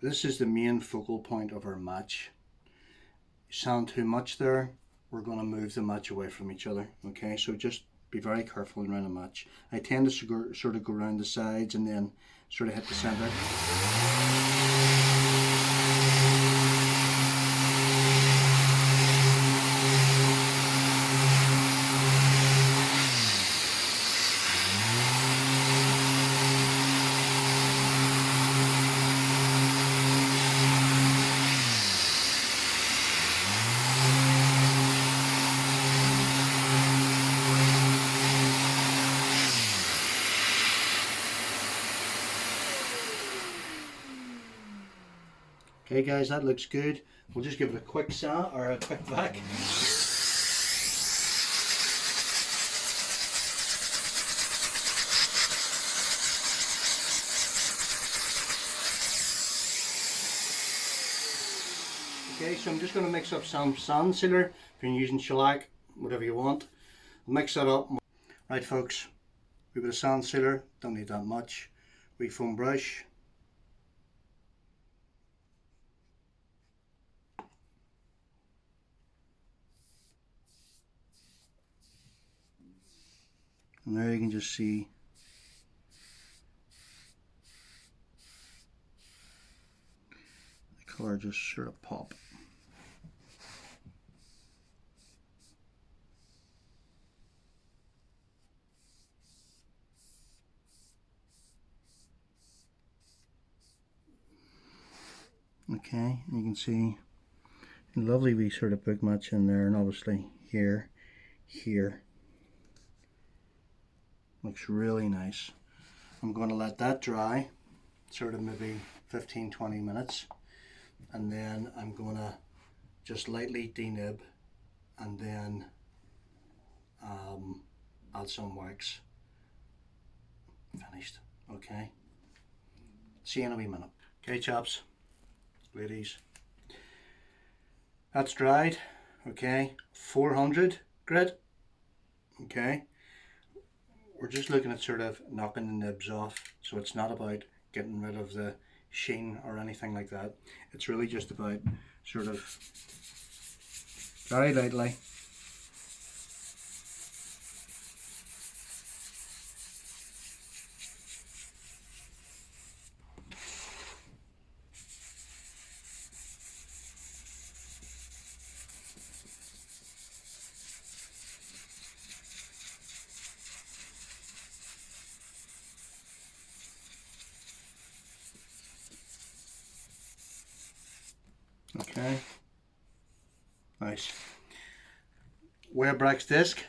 this is the main focal point of our match. Sand too much there, we're going to move the match away from each other. Okay, so just be very careful around a match. I tend to sort of go around the sides and then sort of hit the center. Okay guys, that looks good. We'll just give it a quick sand or a quick vac. Okay, so I'm just going to mix up some sand sealer. If you're using shellac, whatever you want, mix that up. Right folks, we've got a sand sealer, don't need that much. Wee foam brush. And there you can just see the colour just sort of pop. Okay, you can see a lovely wee sort of book match in there, and obviously here. Looks really nice. I'm going to let that dry, sort of maybe 15-20 minutes, and then I'm going to just lightly denib and then add some wax. Finished. Okay. See you in a wee minute. Okay chaps, ladies. That's dried. Okay. 400 grit. Okay. We're just looking at sort of knocking the nibs off, so it's not about getting rid of the sheen or anything like that. It's really just about sort of very lightly okay. Nice. Wear Brax disc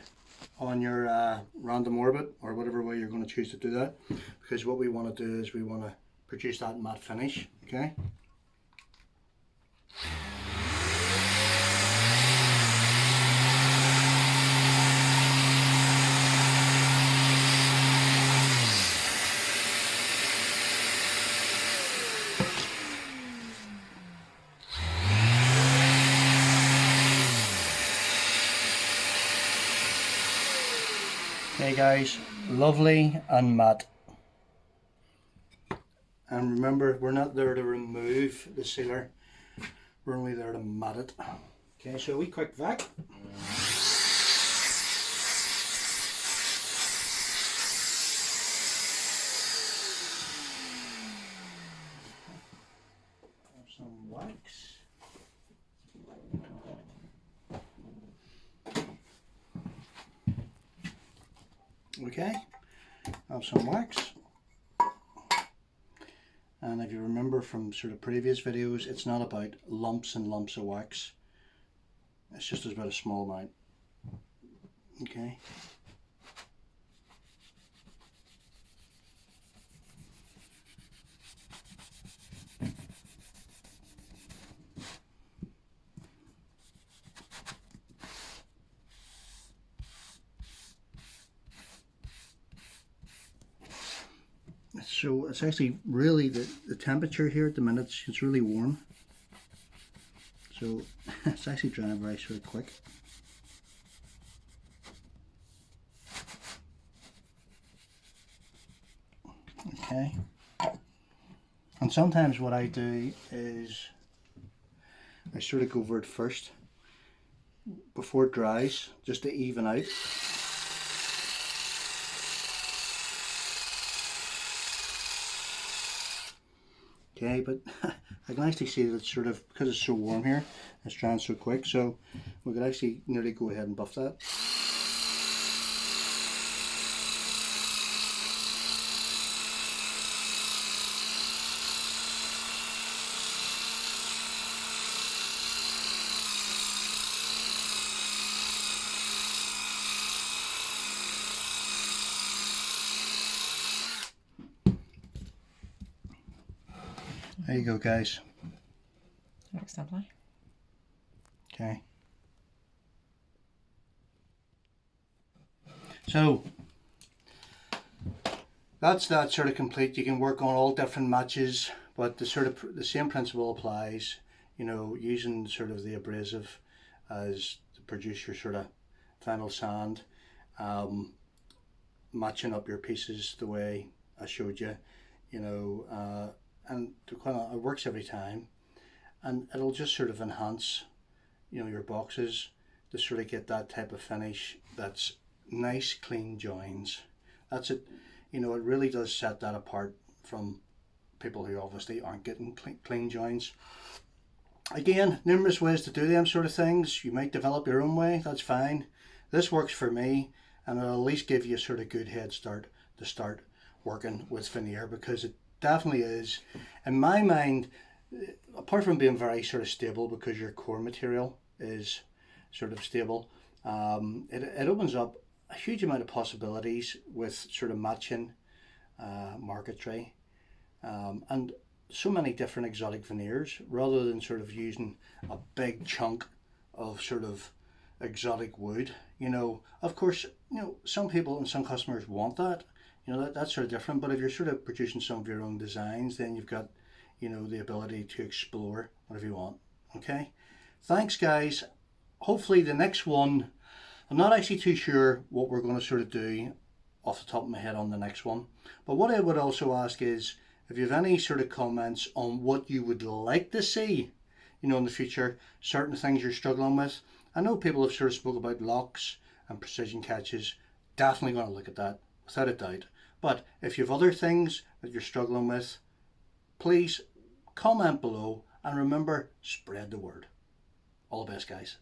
on your random orbit or whatever way you're going to choose to do that, because what we want to do is we want to produce that matte finish. Okay. Okay guys, lovely and matte. And remember, we're not there to remove the sealer, we're only there to matte it. Okay, so a wee quick vac. Some wax. Okay, have some wax. And if you remember from sort of previous videos, it's not about lumps and lumps of wax. It's just about a small amount. Okay. So it's actually really the temperature here at the minute, it's really warm. So it's actually drying very sort of quick. Okay. And sometimes what I do is I sort of go over it first before it dries, just to even out. Okay, but I can actually see that it's sort of, because it's so warm here, it's drying so quick, so we could actually nearly go ahead and buff that. There you go, guys. That looks lovely. Okay. So that's that sort of complete. You can work on all different matches, but the same principle applies. You know, using sort of the abrasive as to produce your sort of final sand, matching up your pieces the way I showed you. You know, and it works every time, and it'll just sort of enhance, you know, your boxes to sort of get that type of finish that's nice clean joins. That's it. You know, it really does set that apart from people who obviously aren't getting clean joins. Again, numerous ways to do them sort of things. You might develop your own way, that's fine. This works for me, and it'll at least give you a sort of good head start to start working with veneer, because it definitely is, in my mind, apart from being very sort of stable because your core material is sort of stable, it opens up a huge amount of possibilities with sort of matching marquetry, and so many different exotic veneers, rather than sort of using a big chunk of sort of exotic wood. You know, of course, you know, some people and some customers want that, you know, that's sort of different. But if you're sort of producing some of your own designs, then you've got, you know, the ability to explore whatever you want. Okay, thanks guys. Hopefully the next one, I'm not actually too sure what we're going to sort of do off the top of my head on the next one, but what I would also ask is if you have any sort of comments on what you would like to see, you know, in the future, certain things you're struggling with. I know people have sort of spoke about locks and precision catches. Definitely going to look at that without a doubt. But if you have other things that you're struggling with, please comment below, and remember, spread the word. All the best, guys.